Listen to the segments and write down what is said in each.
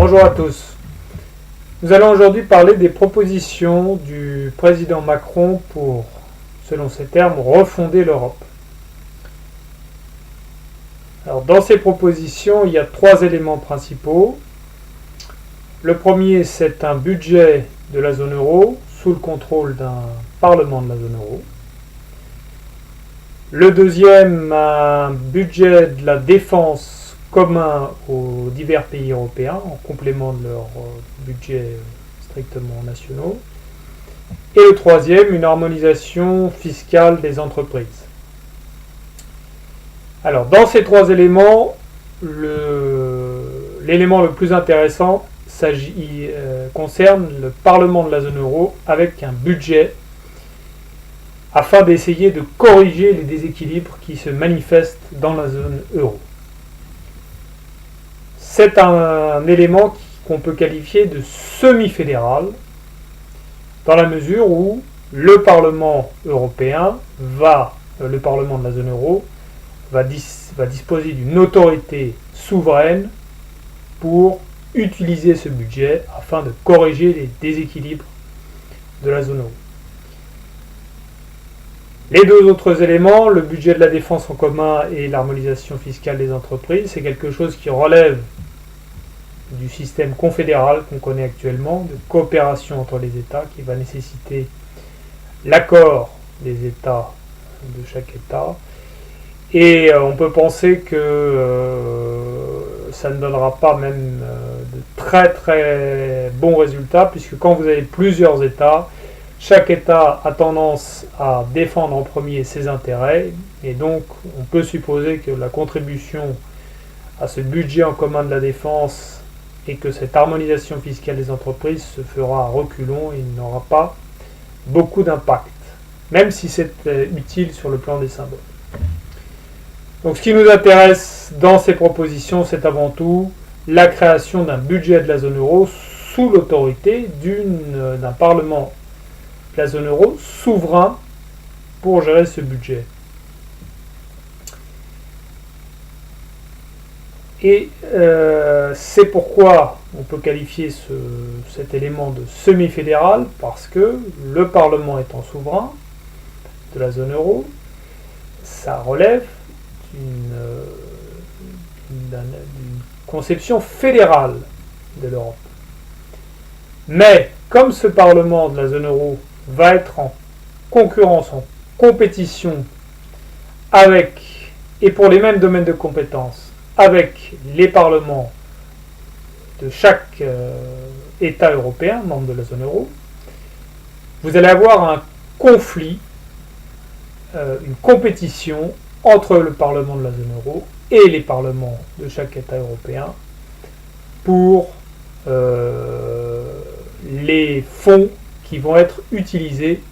Bonjour à tous. Nous allons aujourd'hui parler des propositions du président Macron pour, selon ses termes, refonder l'Europe. Alors, dans ces propositions, il y a trois éléments principaux. Le premier, c'est un budget de la zone euro sous le contrôle d'un Parlement de la zone euro. Le deuxième, un budget de la défense commun aux divers pays européens, en complément de leurs budgets strictement nationaux. Et le troisième, une harmonisation fiscale des entreprises. Alors, dans ces trois éléments, l'élément le plus intéressant concerne le Parlement de la zone euro avec un budget afin d'essayer de corriger les déséquilibres qui se manifestent dans la zone euro. C'est un élément qu'on peut qualifier de semi-fédéral, dans la mesure où le Parlement européen le Parlement de la zone euro va disposer d'une autorité souveraine pour utiliser ce budget afin de corriger les déséquilibres de la zone euro. Les deux autres éléments, le budget de la défense en commun et l'harmonisation fiscale des entreprises, c'est quelque chose qui relève du système confédéral qu'on connaît actuellement, de coopération entre les États, qui va nécessiter l'accord des États, de chaque État. Et on peut penser que ça ne donnera pas même de très très bons résultats, puisque quand vous avez plusieurs États, chaque État a tendance à défendre en premier ses intérêts, et donc on peut supposer que la contribution à ce budget en commun de la défense et que cette harmonisation fiscale des entreprises se fera à reculons et n'aura pas beaucoup d'impact, même si c'est utile sur le plan des symboles. Donc ce qui nous intéresse dans ces propositions, c'est avant tout la création d'un budget de la zone euro sous l'autorité d'un Parlement de la zone euro souverain pour gérer ce budget. Et c'est pourquoi on peut qualifier cet élément de semi-fédéral, parce que le Parlement étant souverain de la zone euro, ça relève d'une conception fédérale de l'Europe. Mais comme ce Parlement de la zone euro va être en concurrence, en compétition avec, et pour les mêmes domaines de compétences, avec les parlements de chaque État européen, membre de la zone euro, vous allez avoir un conflit, une compétition entre le Parlement de la zone euro et les parlements de chaque État européen pour les fonds qui vont être utilisés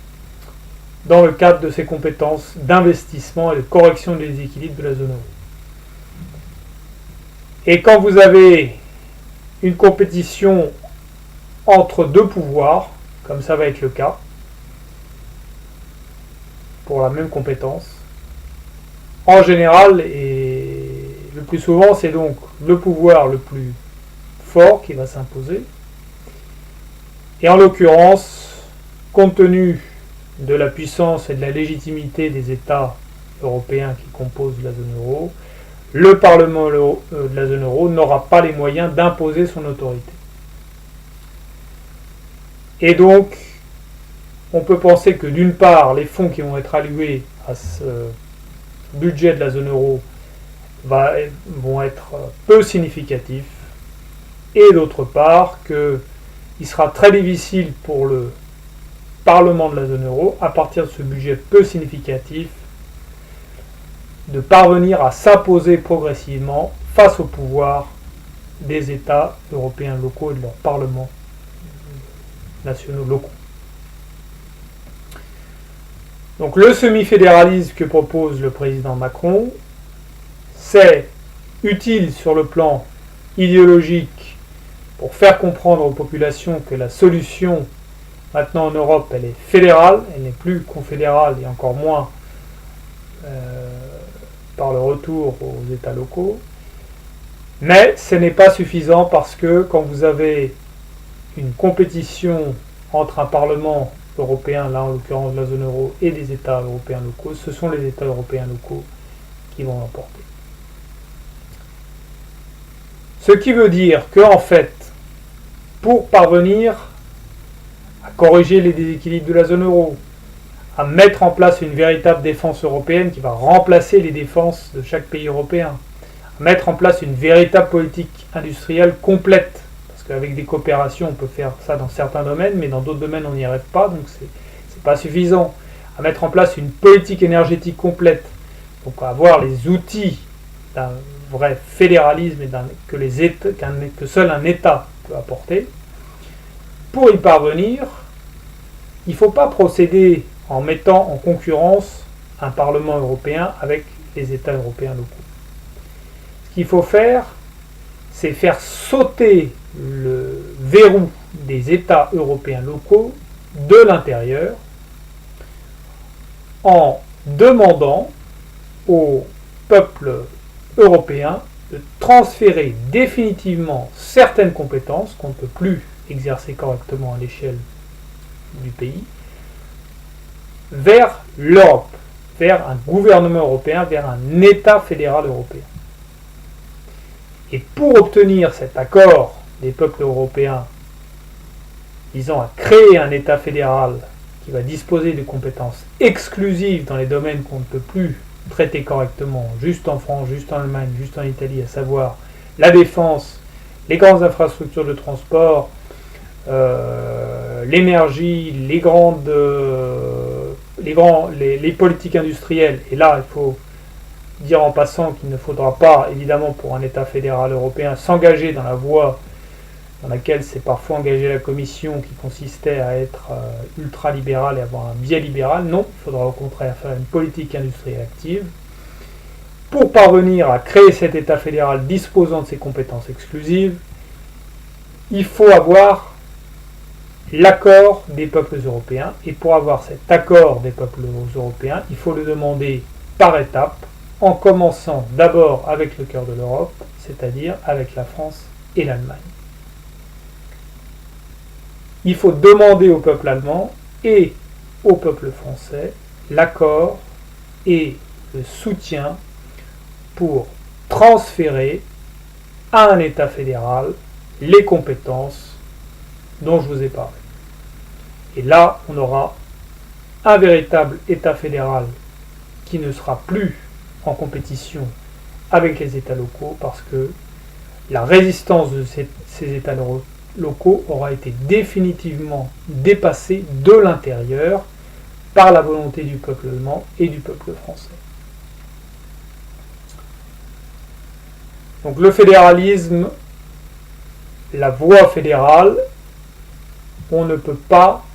dans le cadre de ces compétences d'investissement et de correction des déséquilibres de la zone euro. Et quand vous avez une compétition entre deux pouvoirs, comme ça va être le cas, pour la même compétence, en général, et le plus souvent, c'est donc le pouvoir le plus fort qui va s'imposer. Et en l'occurrence, compte tenu de la puissance et de la légitimité des États européens qui composent la zone euro, le Parlement de la zone euro n'aura pas les moyens d'imposer son autorité. Et donc, on peut penser que d'une part, les fonds qui vont être alloués à ce budget de la zone euro vont être peu significatifs, et d'autre part, qu'il sera très difficile pour le Parlement de la zone euro, à partir de ce budget peu significatif, de parvenir à s'imposer progressivement face au pouvoir des États européens locaux et de leurs parlements nationaux locaux. Donc le semi-fédéralisme que propose le président Macron, c'est utile sur le plan idéologique pour faire comprendre aux populations que la solution maintenant en Europe, elle est fédérale, elle n'est plus confédérale et encore moins par le retour aux États locaux. Mais ce n'est pas suffisant parce que quand vous avez une compétition entre un Parlement européen, là en l'occurrence de la zone euro, et des États européens locaux, ce sont les États européens locaux qui vont l'emporter. Ce qui veut dire que, en fait, pour parvenir à corriger les déséquilibres de la zone euro, à mettre en place une véritable défense européenne qui va remplacer les défenses de chaque pays européen, à mettre en place une véritable politique industrielle complète, parce qu'avec des coopérations on peut faire ça dans certains domaines, mais dans d'autres domaines on n'y arrive pas, donc c'est pas suffisant, à mettre en place une politique énergétique complète, donc à avoir les outils d'un vrai fédéralisme et que seul un État peut apporter. Pour y parvenir, il ne faut pas procéder en mettant en concurrence un Parlement européen avec les États européens locaux. Ce qu'il faut faire, c'est faire sauter le verrou des États européens locaux de l'intérieur en demandant au peuple européen de transférer définitivement certaines compétences qu'on ne peut plus exercer correctement à l'échelle du pays vers l'Europe, vers un gouvernement européen, vers un État fédéral européen. Et pour obtenir cet accord des peuples européens visant à créer un État fédéral qui va disposer de compétences exclusives dans les domaines qu'on ne peut plus traiter correctement, juste en France, juste en Allemagne, juste en Italie, à savoir la défense, les grandes infrastructures de transport, l'énergie, les politiques industrielles. Et là, il faut dire en passant qu'il ne faudra pas, évidemment, pour un État fédéral européen, s'engager dans la voie dans laquelle s'est parfois engagée la Commission, qui consistait à être ultra-libérale et avoir un biais libéral. Non, il faudra au contraire faire une politique industrielle active. Pour parvenir à créer cet État fédéral disposant de ses compétences exclusives, il faut avoir l'accord des peuples européens. Et pour avoir cet accord des peuples européens, il faut le demander par étapes, en commençant d'abord avec le cœur de l'Europe, c'est-à-dire avec la France et l'Allemagne. Il faut demander au peuple allemand et au peuple français l'accord et le soutien pour transférer à un État fédéral les compétences dont je vous ai parlé. Et là, on aura un véritable État fédéral qui ne sera plus en compétition avec les États locaux parce que la résistance de ces États locaux aura été définitivement dépassée de l'intérieur par la volonté du peuple allemand et du peuple français. Donc le fédéralisme, la voie fédérale, on ne peut pas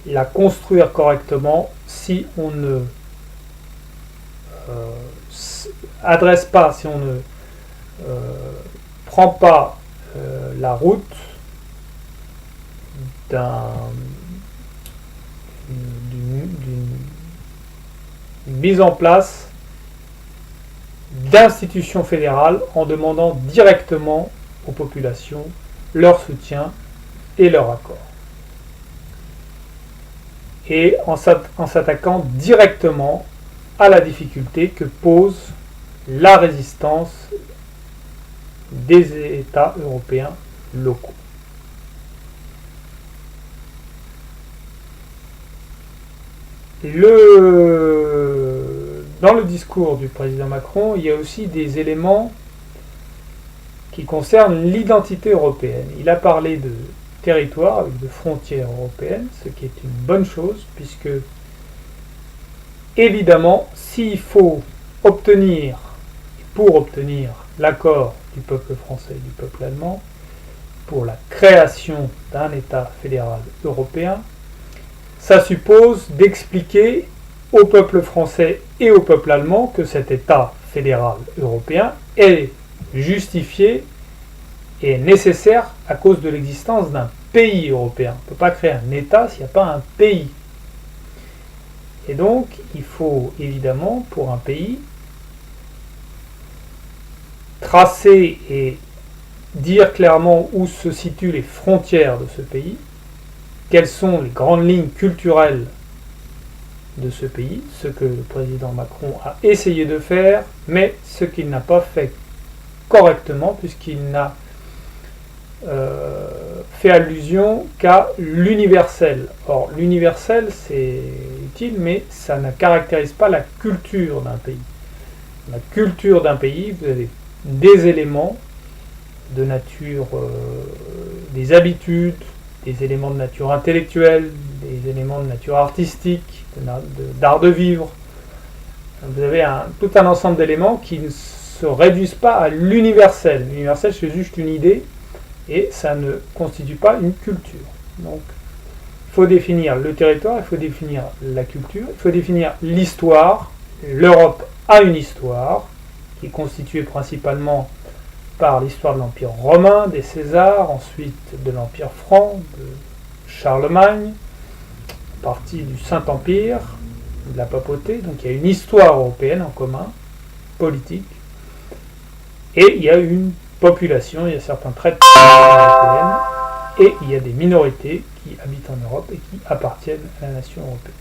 la construire correctement si on ne adresse pas, si on ne prend pas la route d'une mise en place d'institutions fédérales en demandant directement aux populations leur soutien et leur accord. Et en s'attaquant directement à la difficulté que pose la résistance des États européens locaux. Dans le discours du président Macron, il y a aussi des éléments qui concernent l'identité européenne. Il a parlé de territoire avec de frontières européennes, ce qui est une bonne chose, puisque évidemment, s'il faut obtenir, pour obtenir l'accord du peuple français et du peuple allemand pour la création d'un État fédéral européen, ça suppose d'expliquer au peuple français et au peuple allemand que cet État fédéral européen est justifié et nécessaire à cause de l'existence d'un pays européen. On ne peut pas créer un État s'il n'y a pas un pays. Et donc, il faut évidemment, pour un pays, tracer et dire clairement où se situent les frontières de ce pays, quelles sont les grandes lignes culturelles de ce pays, ce que le président Macron a essayé de faire, mais ce qu'il n'a pas fait correctement, puisqu'il n'a fait allusion qu'à l'universel. Or, l'universel, c'est utile, mais ça ne caractérise pas la culture d'un pays. La culture d'un pays, vous avez des éléments de nature, des habitudes, des éléments de nature intellectuelle, des éléments de nature artistique, d'art de vivre. Vous avez tout un ensemble d'éléments qui ne se réduisent pas à l'universel. L'universel, c'est juste une idée et ça ne constitue pas une culture. Donc, il faut définir le territoire, il faut définir la culture, il faut définir l'histoire. L'Europe a une histoire qui est constituée principalement par l'histoire de l'Empire romain, des Césars, ensuite de l'Empire franc, de Charlemagne, partie du Saint-Empire, de la papauté. Donc il y a une histoire européenne en commun, politique, et il y a une population, il y a certains traits de population européenne, et il y a des minorités qui habitent en Europe et qui appartiennent à la nation européenne.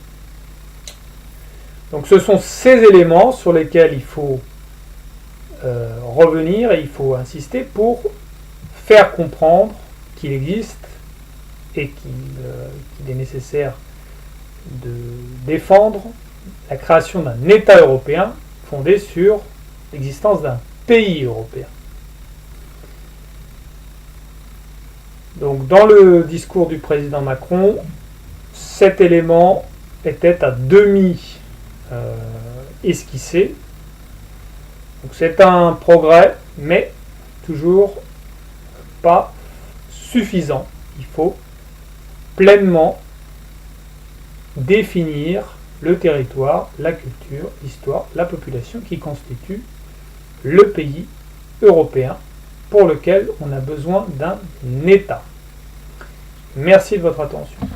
Donc ce sont ces éléments sur lesquels il faut revenir et il faut insister pour faire comprendre qu'il existe et qu'il est nécessaire de défendre la création d'un État européen fondé sur l'existence d'un pays européen. Donc dans le discours du président Macron, cet élément était à demi esquissé. Donc c'est un progrès, mais toujours pas suffisant. Il faut pleinement définir le territoire, la culture, l'histoire, la population qui constitue le pays européen pour lequel on a besoin d'un État. Merci de votre attention.